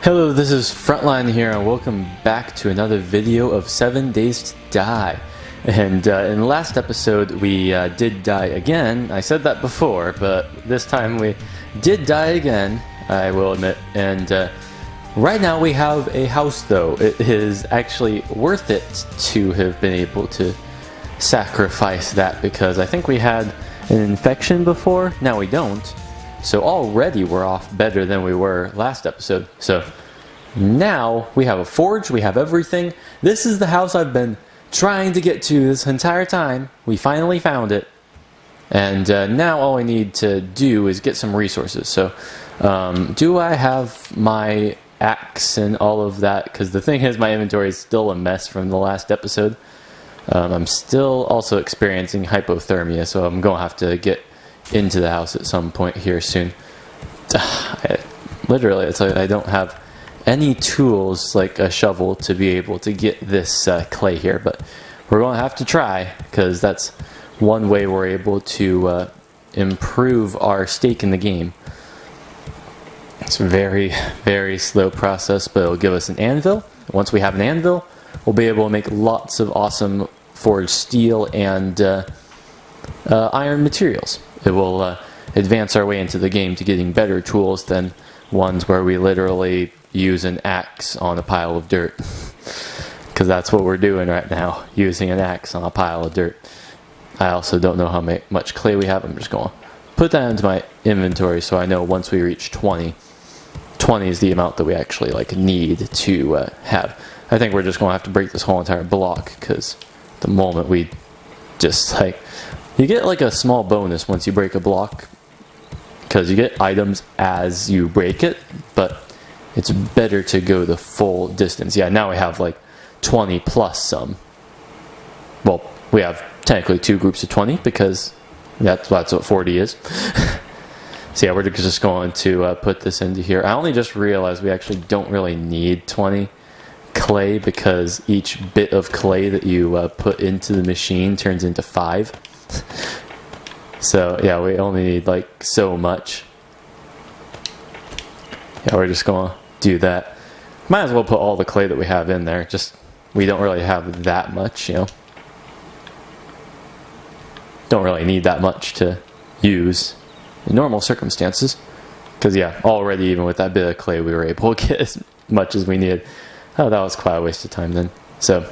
Hello, this is Frontline here, and welcome back to another video of 7 Days to Die. And in the last episode, we did die again. I said that before, but this time we did die again, I will admit. And right now we have a house, though. It is actually worth it to have been able to sacrifice that, because I think we had an infection before. Now we don't. So already we're off better than we were last episode. So now we have a forge, we have everything. This is the house I've been trying to get to this entire time. We finally found it. And now all we need to do is get some resources. So do I have my axe and all of that? Because the thing is, my inventory is still a mess from the last episode. I'm still also experiencing hypothermia, so I'm going to have to get into the house at some point here soon. Literally, it's like I don't have any tools like a shovel to be able to get this clay here, but we're going to have to try, because that's one way we're able to improve our stake in the game. It's a very, very slow process, but it'll give us an anvil. Once we have an anvil, we'll be able to make lots of awesome forged steel and iron materials. It will advance our way into the game to getting better tools than ones where we literally use an axe on a pile of dirt. Because that's what we're doing right now, using an axe on a pile of dirt. I also don't know how much clay we have. I'm just going to put that into my inventory so I know once we reach 20. 20 is the amount that we actually need to have. I think we're just going to have to break this whole entire block, because the moment we just you get a small bonus once you break a block, because you get items as you break it, but it's better to go the full distance. Yeah, now we have 20 plus some. Well, we have technically two groups of 20, because that's what 40 is. So yeah, we're just going to put this into here. I only just realized we actually don't really need 20 clay, because each bit of clay that you put into the machine turns into 5. So yeah, we only need so much. Yeah, we're just gonna do that. Might as well put all the clay that we have in there. Just, we don't really have that much, Don't really need that much to use in normal circumstances. Because yeah, already even with that bit of clay, we were able to get as much as we needed. Oh, that was quite a waste of time then. So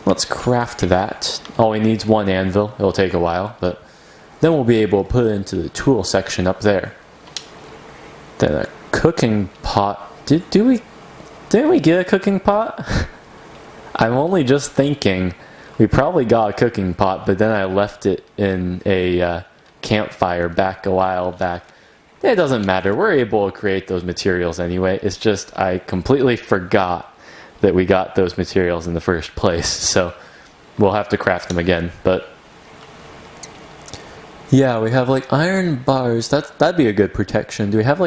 let's craft that. All we need is one anvil. It'll take a while, but then we'll be able to put it into the tool section up there. Then a cooking pot. Didn't we get a cooking pot? I'm only just thinking we probably got a cooking pot, but then I left it in a campfire back a while back. It doesn't matter. We're able to create those materials anyway. It's just I completely forgot that we got those materials in the first place. So we'll have to craft them again. But yeah, we have iron bars. That'd be a good protection. Do we have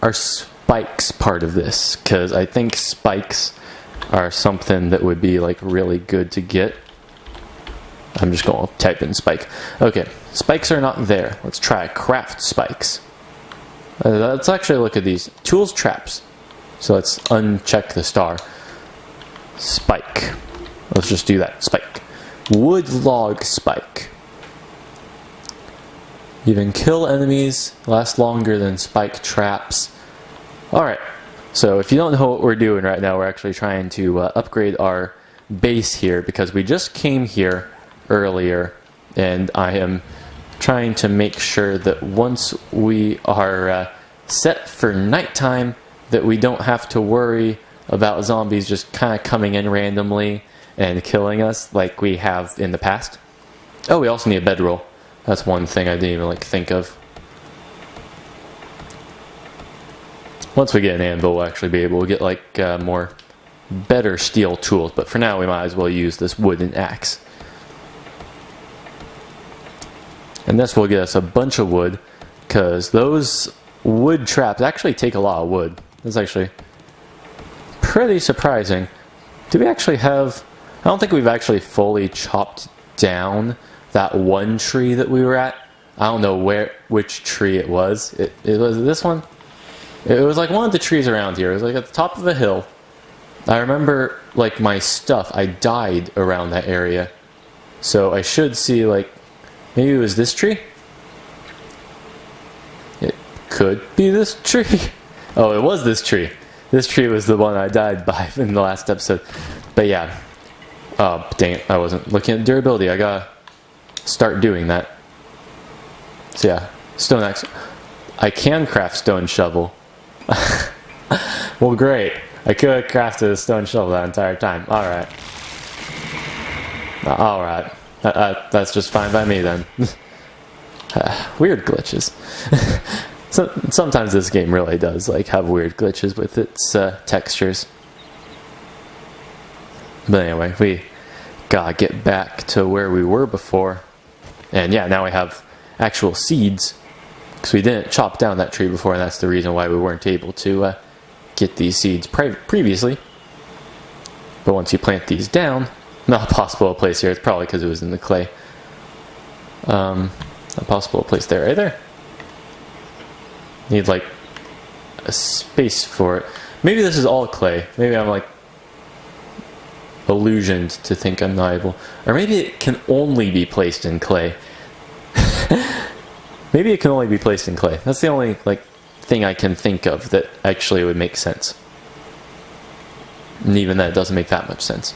our spikes part of this? Because I think spikes are something that would be really good to get. I'm just going to type in spike. Okay, spikes are not there. Let's try craft spikes. Let's actually look at these. Tools, traps. So let's uncheck the star. Spike. Let's just do that. Spike. Wood log spike. You can kill enemies, last longer than spike traps. Alright, so if you don't know what we're doing right now, we're actually trying to upgrade our base here, because we just came here earlier, and I am trying to make sure that once we are set for nighttime, that we don't have to worry about zombies just kind of coming in randomly and killing us like we have in the past. Oh, we also need a bedroll. That's one thing I didn't even think of. Once we get an anvil, we'll actually be able to get more better steel tools, but for now we might as well use this wooden axe. And this will get us a bunch of wood, because those wood traps actually take a lot of wood. That's actually pretty surprising. Do we actually have... I don't think we've actually fully chopped down that one tree that we were at. I don't know which tree it was. It was this one? It was like one of the trees around here. It was like at the top of a hill. I remember like my stuff, I died around that area. So I should see like, maybe it was this tree? It could be this tree. Oh, it was this tree. This tree was the one I died by in the last episode. But yeah. Oh, dang it. I wasn't looking at durability. I gotta start doing that. So yeah, stone axe. I can craft stone shovel. Well, great. I could have crafted a stone shovel that entire time. Alright. Alright. That's just fine by me then. Weird glitches. So, sometimes this game really does like have weird glitches with its textures. But anyway, we gotta get back to where we were before. And yeah, now we have actual seeds. Because we didn't chop down that tree before, and that's the reason why we weren't able to get these seeds previously. But once you plant these down, not possible to place here. It's probably because it was in the clay. Not possible to place there either. Need like a space for it. Maybe this is all clay. Maybe I'm like illusioned to think I'm not able. Or maybe it can only be placed in clay. Maybe it can only be placed in clay. That's the only like thing I can think of that actually would make sense. And even that doesn't make that much sense.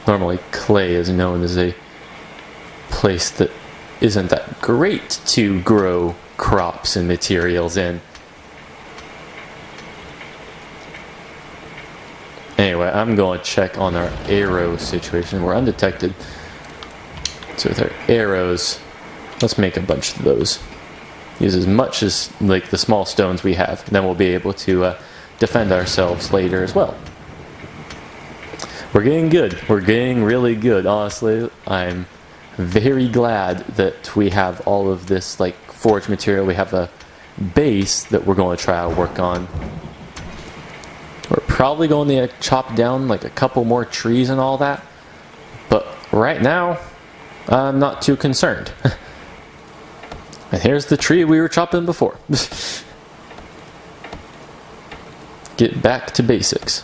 Normally clay is known as a place that isn't that great to grow crops and materials in. Anyway, I'm going to check on our arrow situation. We're undetected. So with our arrows, let's make a bunch of those. Use as much as like the small stones we have, and then we'll be able to defend ourselves later as well. We're getting good. We're getting really good. Honestly, I'm very glad that we have all of this like forge material. We have a base that we're going to try to work on. We're probably going to chop down like a couple more trees and all that. But right now, I'm not too concerned. And here's the tree we were chopping before. Get back to basics.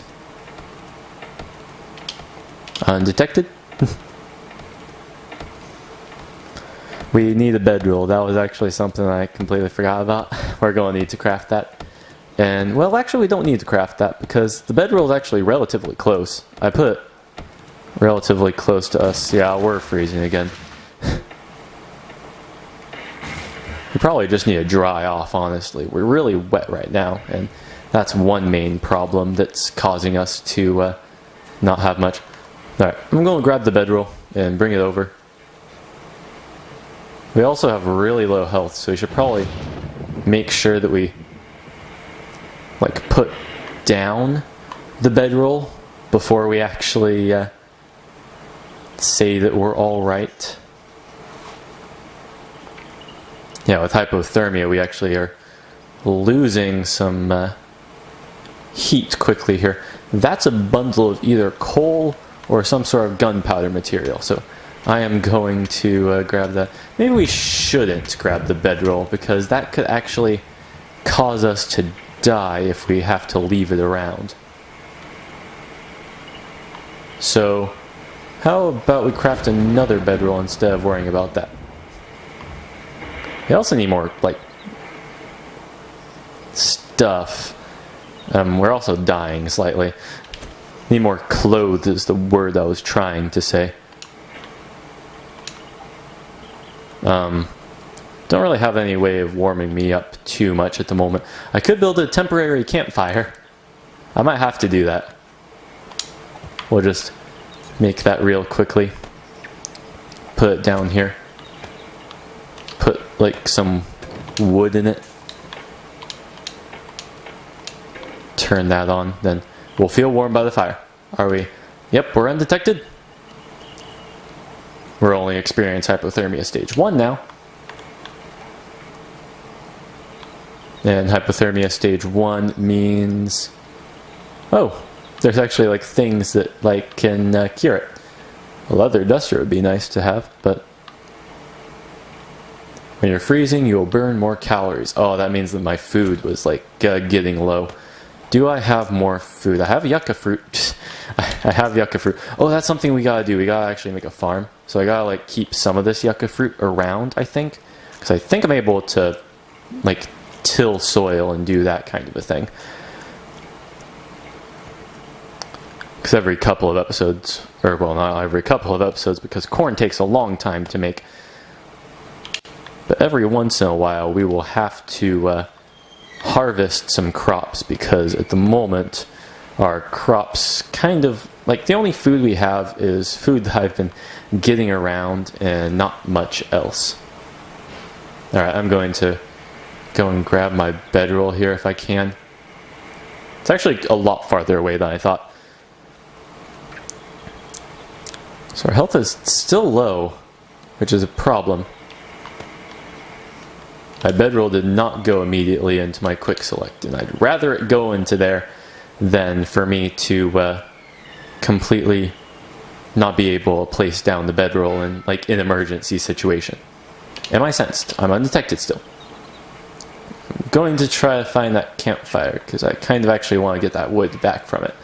Undetected. We need a bedroll. That was actually something I completely forgot about. We're going to need to craft that. And, well, actually we don't need to craft that because the bedroll is actually relatively close. I put relatively close to us. Yeah, we're freezing again. We probably just need to dry off, honestly. We're really wet right now, and that's one main problem that's causing us to not have much. Alright, I'm going to grab the bedroll and bring it over. We also have really low health, so we should probably make sure that we like put down the bedroll before we actually say that we're alright. Yeah, with hypothermia, we actually are losing some heat quickly here. That's a bundle of either coal or some sort of gunpowder material. So I am going to grab that. Maybe we shouldn't grab the bedroll because that could actually cause us to die if we have to leave it around. So how about we craft another bedroll instead of worrying about that? We also need more, like, stuff. We're also dying slightly. Need more clothes is the word I was trying to say. Don't really have any way of warming me up too much at the moment. I could build a temporary campfire. I might have to do that. We'll just make that real quickly. Put it down here. Put like some wood in it. Turn that on, then we'll feel warm by the fire. Are we? Yep, we're undetected. We're only experiencing hypothermia stage 1 now. And hypothermia stage 1 means, oh, there's actually like things that like can cure it. A leather duster would be nice to have, but When you're freezing, you will burn more calories. Oh, that means that my food was like getting low. Do I have more food? I have yucca fruit. I have yucca fruit. Oh, that's something we gotta do. We gotta actually make a farm. So I gotta like keep some of this yucca fruit around, I think. Because I think I'm able to like till soil and do that kind of a thing. Because every couple of episodes, or well, not every couple of episodes, because corn takes a long time to make. But every once in a while, we will have to harvest some crops, because at the moment, our crops kind of, like the only food we have is food that I've been getting around and not much else. Alright, I'm going to go and grab my bedroll here if I can. It's actually a lot farther away than I thought. So our health is still low, which is a problem. My bedroll did not go immediately into my quick select, and I'd rather it go into there than for me to completely not be able to place down the bedroll in like an emergency situation. Am I sensed? I'm undetected still. I'm going to try to find that campfire, because I kind of actually want to get that wood back from it.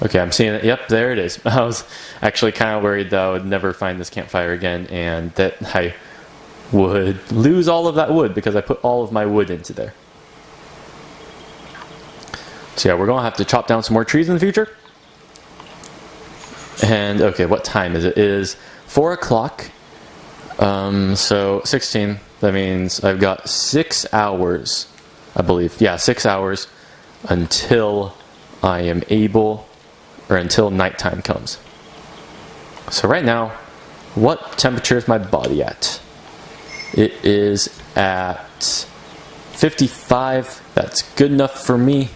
Okay, I'm seeing it. Yep, there it is. I was actually kind of worried that I would never find this campfire again, and that I would lose all of that wood because I put all of my wood into there. So yeah, we're going to have to chop down some more trees in the future. And okay, what time is it? It is 4 o'clock. So 16, that means I've got 6 hours, I believe. Yeah, 6 hours until I am able, or until nighttime comes. So right now, what temperature is my body at? It is at 55. That's good enough for me.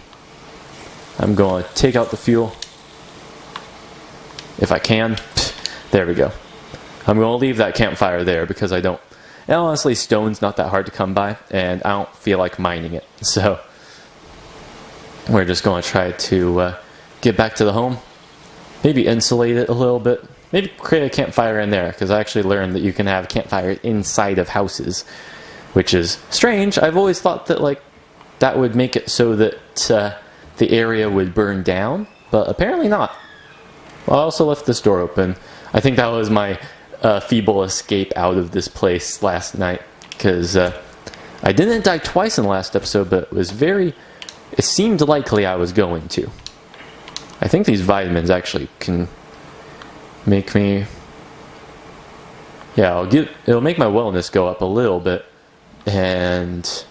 I'm going to take out the fuel. If I can. There we go. I'm going to leave that campfire there because I don't... And honestly, stone's not that hard to come by, and I don't feel like mining it. So, we're just going to try to get back to the home. Maybe insulate it a little bit. Maybe create a campfire in there, because I actually learned that you can have campfires inside of houses, which is strange. I've always thought that like that would make it so that the area would burn down, but apparently not. Well, I also left this door open. I think that was my feeble escape out of this place last night, because I didn't die twice in the last episode, but it seemed likely I was going to. I think these vitamins actually can make me... Yeah, it'll make my wellness go up a little bit, and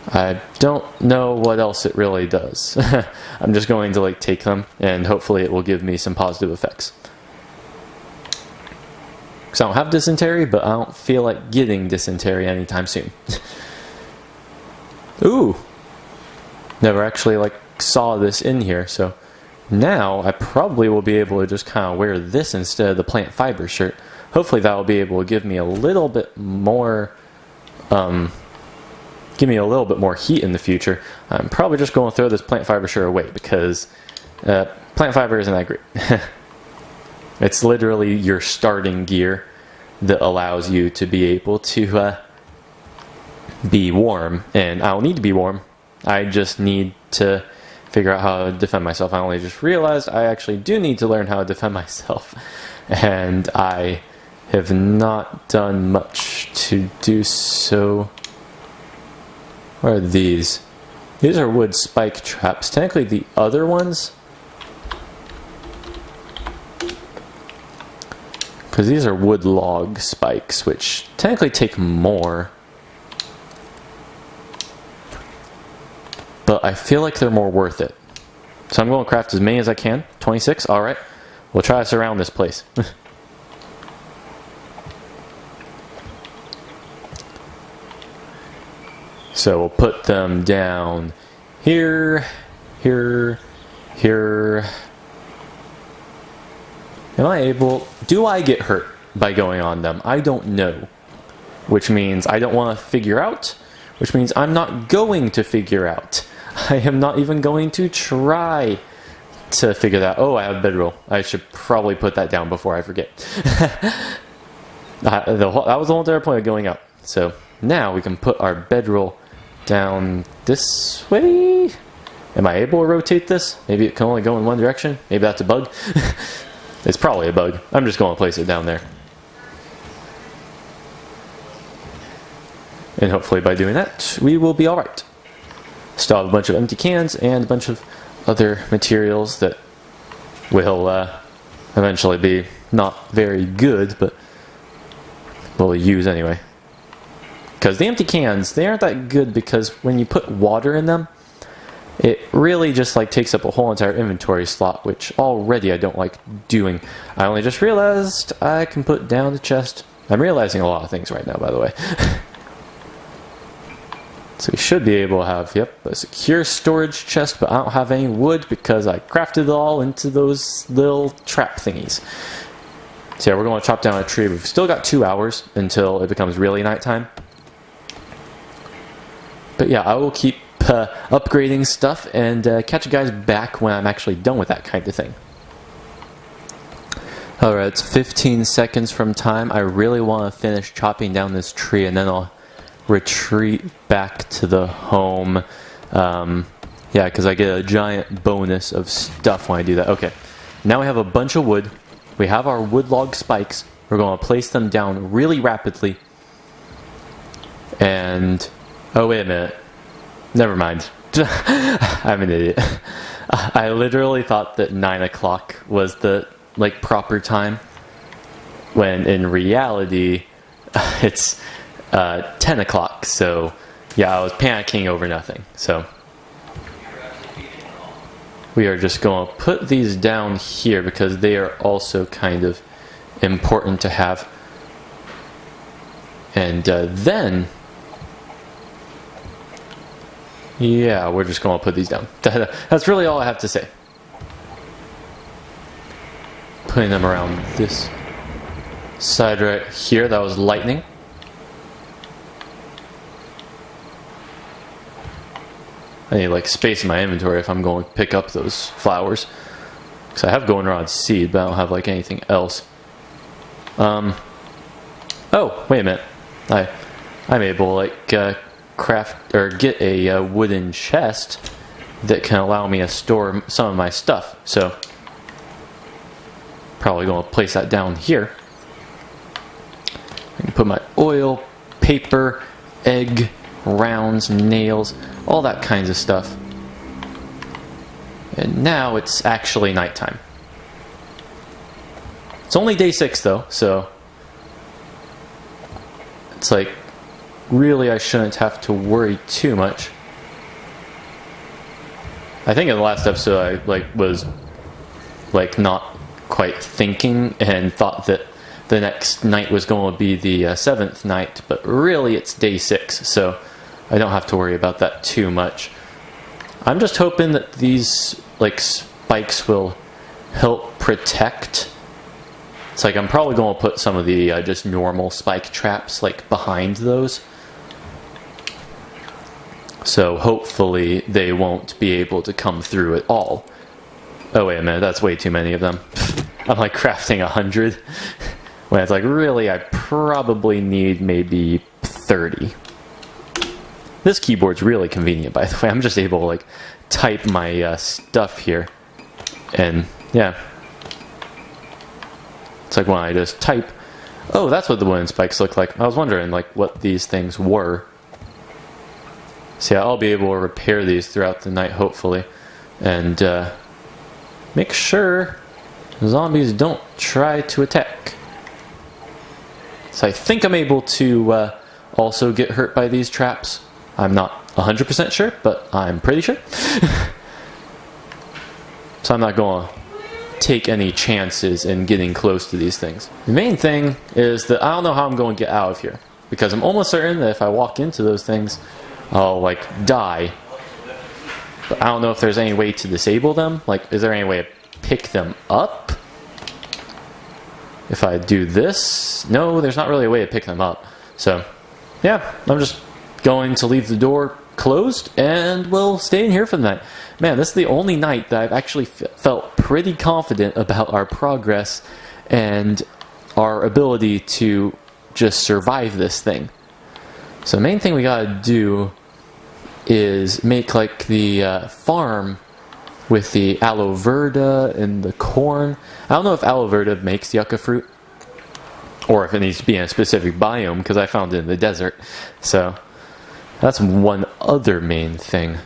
I don't know what else it really does. I'm just going to like take them, and hopefully it will give me some positive effects. Because I don't have dysentery, but I don't feel like getting dysentery anytime soon. Ooh! Never actually like saw this in here, so now I probably will be able to just kind of wear this instead of the plant fiber shirt. Hopefully that will be able to give me a little bit more heat in the future. I'm probably just going to throw this plant fiber shirt away, because plant fiber isn't that great. It's literally your starting gear that allows you to be able to be warm, and I don't need to be warm. I just need to figure out how to defend myself. I only just realized I actually do need to learn how to defend myself, and I have not done much to do so. What are these? These are wood spike traps. Technically the other ones, because these are wood log spikes, which technically take more, but I feel like they're more worth it. So I'm going to craft as many as I can. 26, alright. We'll try to surround this place. So we'll put them down here, here, here. Do I get hurt by going on them? I don't know. Which means I don't want to figure out, which means I'm not going to figure out. I am not even going to try to figure that. Oh, I have bedroll. I should probably put that down before I forget. That was the whole entire point of going up. So now we can put our bedroll down this way. Am I able to rotate this? Maybe it can only go in one direction. Maybe that's a bug. It's probably a bug. I'm just going to place it down there. And hopefully by doing that, we will be alright. Still have a bunch of empty cans and a bunch of other materials that will eventually be not very good, but we'll use anyway. Because the empty cans, they aren't that good because when you put water in them, it really just like takes up a whole entire inventory slot, which already I don't like doing. I only just realized I can put down the chest. I'm realizing a lot of things right now, by the way. So we should be able to have, yep, a secure storage chest, but I don't have any wood because I crafted it all into those little trap thingies. So yeah, we're going to chop down a tree. We've still got 2 hours until it becomes really nighttime. But yeah, I will keep upgrading stuff and catch you guys back when I'm actually done with that kind of thing. Alright, it's 15 seconds from time. I really want to finish chopping down this tree and then I'll retreat back to the home. Yeah, because I get a giant bonus of stuff when I do that. Okay, now we have a bunch of wood. We have our wood log spikes. We're going to place them down really rapidly. And, oh wait a minute. Never mind. I'm an idiot. I literally thought that 9 o'clock was the proper time, when in reality it's 10 o'clock. So yeah, I was panicking over nothing. So we are just going to put these down here because they are also kind of important to have. And then yeah, we're just going to put these down. That's really all I have to say. Putting them around this side right here. That was lightning. I need space in my inventory if I'm going to pick up those flowers. Because I have goldenrod seed, but I don't have anything else. Oh, wait a minute. I'm able to craft or get a wooden chest that can allow me to store some of my stuff. So probably going to place that down here. I can put my oil, paper, egg, rounds, nails, all that kinds of stuff. And now it's actually nighttime. It's only day 6 though, so it's really I shouldn't have to worry too much. I think in the last episode I was not quite thinking and thought that the next night was going to be the 7th night, but really it's day 6, so I don't have to worry about that too much. I'm just hoping that these spikes will help protect. It's I'm probably going to put some of the just normal spike traps behind those. So hopefully they won't be able to come through at all. Oh wait a minute, that's way too many of them. I'm crafting 100. When it's really I probably need maybe 30. This keyboard's really convenient, by the way. I'm just able to type my stuff here. And yeah. It's when I just type. Oh, that's what the wooden spikes look like. I was wondering what these things were. So yeah, I'll be able to repair these throughout the night, hopefully. And make sure zombies don't try to attack. So I think I'm able to also get hurt by these traps. I'm not 100% sure, but I'm pretty sure. So I'm not going to take any chances in getting close to these things. The main thing is that I don't know how I'm going to get out of here, because I'm almost certain that if I walk into those things, I'll die. But I don't know if there's any way to disable them. Is there any way to pick them up? If I do this, no, there's not really a way to pick them up. So yeah, I'm just going to leave the door closed and we'll stay in here for the night. Man, this is the only night that I've actually felt pretty confident about our progress and our ability to just survive this thing. So the main thing we gotta do is make like the farm with the aloe verde and the corn. I don't know if aloe verde makes yucca fruit, or if it needs to be in a specific biome, because I found it in the desert. So that's one other main thing.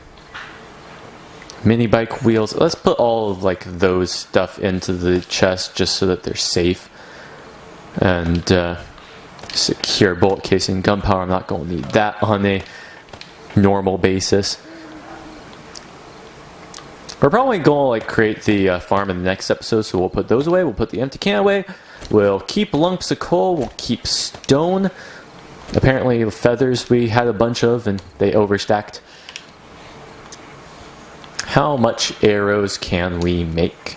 Mini bike wheels. Let's put all of like those stuff into the chest just so that they're safe. And secure bullet casing, gunpowder. I'm not going to need that on a normal basis. We're probably going to like create the farm in the next episode, so we'll put those away. We'll put the empty can away. We'll keep lumps of coal. We'll keep stone. Apparently feathers we had a bunch of and they overstacked. How much arrows can we make?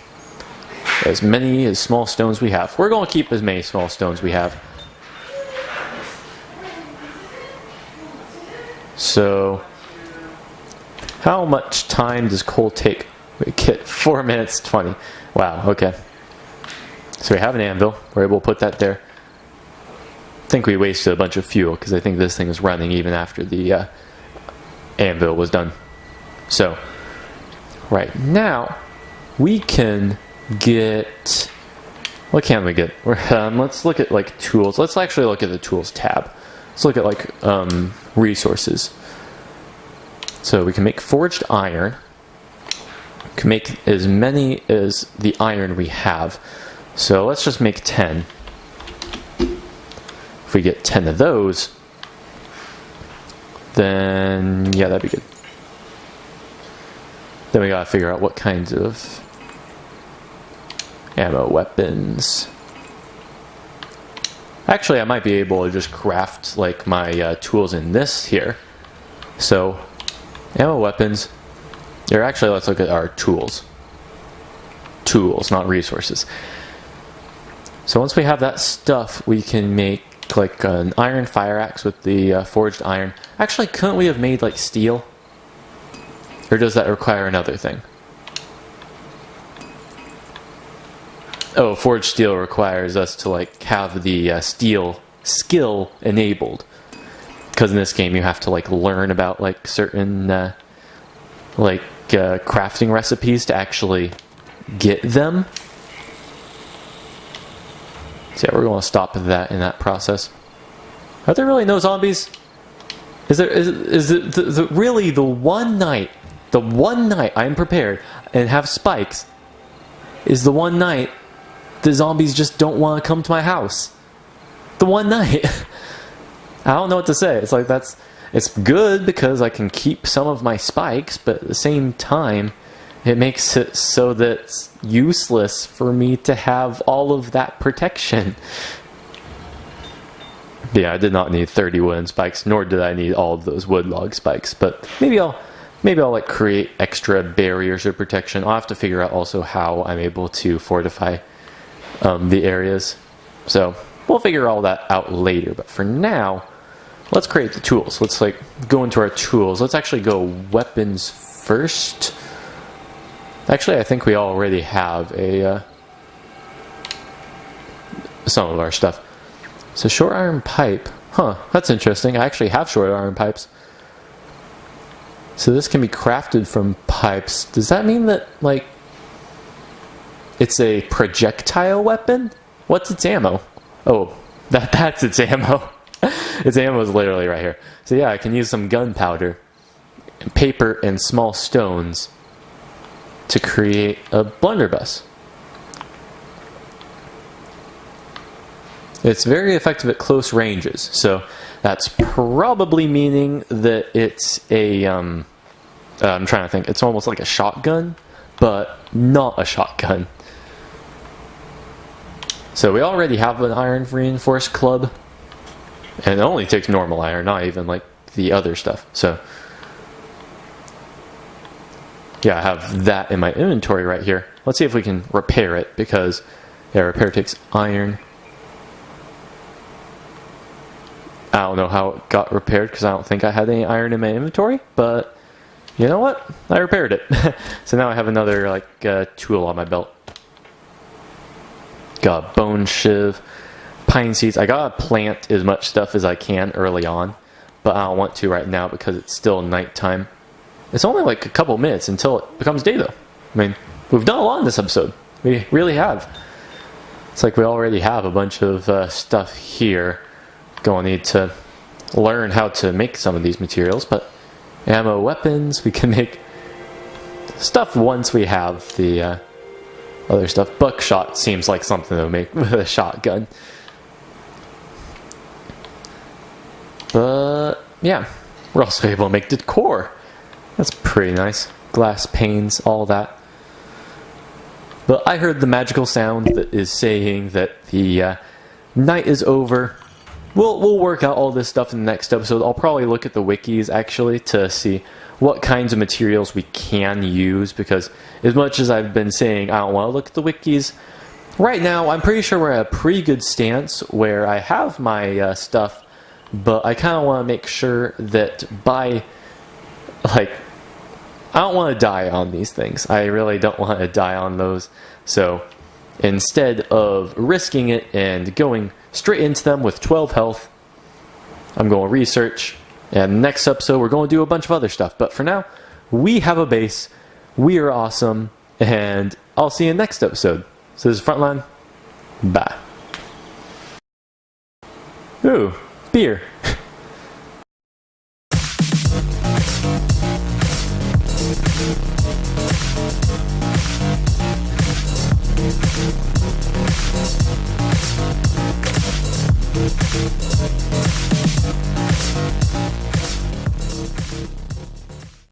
As many as small stones we have. We're going to keep as many small stones we have. So, how much time does coal take? We get 4 minutes 20. Wow, okay. So we have an anvil. We're able to put that there. I think we wasted a bunch of fuel because I think this thing is running even after the anvil was done. So, right now, we can get... What can we get? Let's look at like tools. Let's actually look at the tools tab. Let's look at like resources. So we can make forged iron. We can make as many as the iron we have. So let's just make 10. If we get 10 of those, then yeah, that'd be good. Then we gotta figure out what kinds of ammo, weapons. Actually, I might be able to just craft like my tools in this here. So, ammo, weapons. Here, actually, let's look at our tools. Tools, not resources. So once we have that stuff, we can make like an iron fire axe with the forged iron. Actually, couldn't we have made like steel? Or does that require another thing? Oh, forged steel requires us to like have the steel skill enabled. Because in this game you have to like learn about like certain crafting recipes to actually get them. So yeah, we're going to stop that in that process. Are there really no zombies? Is it really the one night I'm prepared and have spikes is the one night the zombies just don't want to come to my house? The one night. I don't know what to say. It's like it's good because I can keep some of my spikes, but at the same time it makes it so that it's useless for me to have all of that protection. Yeah, I did not need 30 wooden spikes, nor did I need all of those wood log spikes, but maybe I'll like create extra barriers of protection. I'll have to figure out also how I'm able to fortify the areas. So we'll figure all that out later, but for now, let's create the tools. Let's like go into our tools. Let's actually go weapons first. Actually, I think we already have some of our stuff. So short iron pipe. Huh, that's interesting. I actually have short iron pipes. So this can be crafted from pipes. Does that mean that, like, it's a projectile weapon? What's its ammo? Oh, that's its ammo. Its ammo is literally right here. So yeah, I can use some gunpowder, paper, and small stones to create a blunderbuss. It's very effective at close ranges, so that's probably meaning that it's a, I'm trying to think, it's almost like a shotgun, but not a shotgun. So we already have an iron reinforced club, and it only takes normal iron, not even like the other stuff. So yeah, I have that in my inventory right here. Let's see if we can repair it, because yeah, repair takes iron. I don't know how it got repaired because I don't think I had any iron in my inventory, but you know what? I repaired it. So now I have another like tool on my belt. Got a bone shiv, pine seeds. I gotta plant as much stuff as I can early on, but I don't want to right now because it's still nighttime. It's only like a couple minutes until it becomes day though. I mean, we've done a lot in this episode. We really have. It's like we already have a bunch of stuff here. Gonna need to learn how to make some of these materials, but ammo, weapons, we can make stuff once we have the other stuff. Buckshot seems like something to make with a shotgun. But yeah, we're also able to make decor. That's pretty nice. Glass panes, all that. But I heard the magical sound that is saying that the night is over. We'll work out all this stuff in the next episode. I'll probably look at the wikis actually to see what kinds of materials we can use, because as much as I've been saying I don't want to look at the wikis, right now I'm pretty sure we're at a pretty good stance where I have my stuff, but I kind of want to make sure that by, like, I don't want to die on these things. I really don't want to die on those. So instead of risking it and going straight into them with 12 health, I'm going to research. And next episode, we're going to do a bunch of other stuff. But for now, we have a base. We are awesome. And I'll see you next episode. So this is Frontline. Bye. Ooh.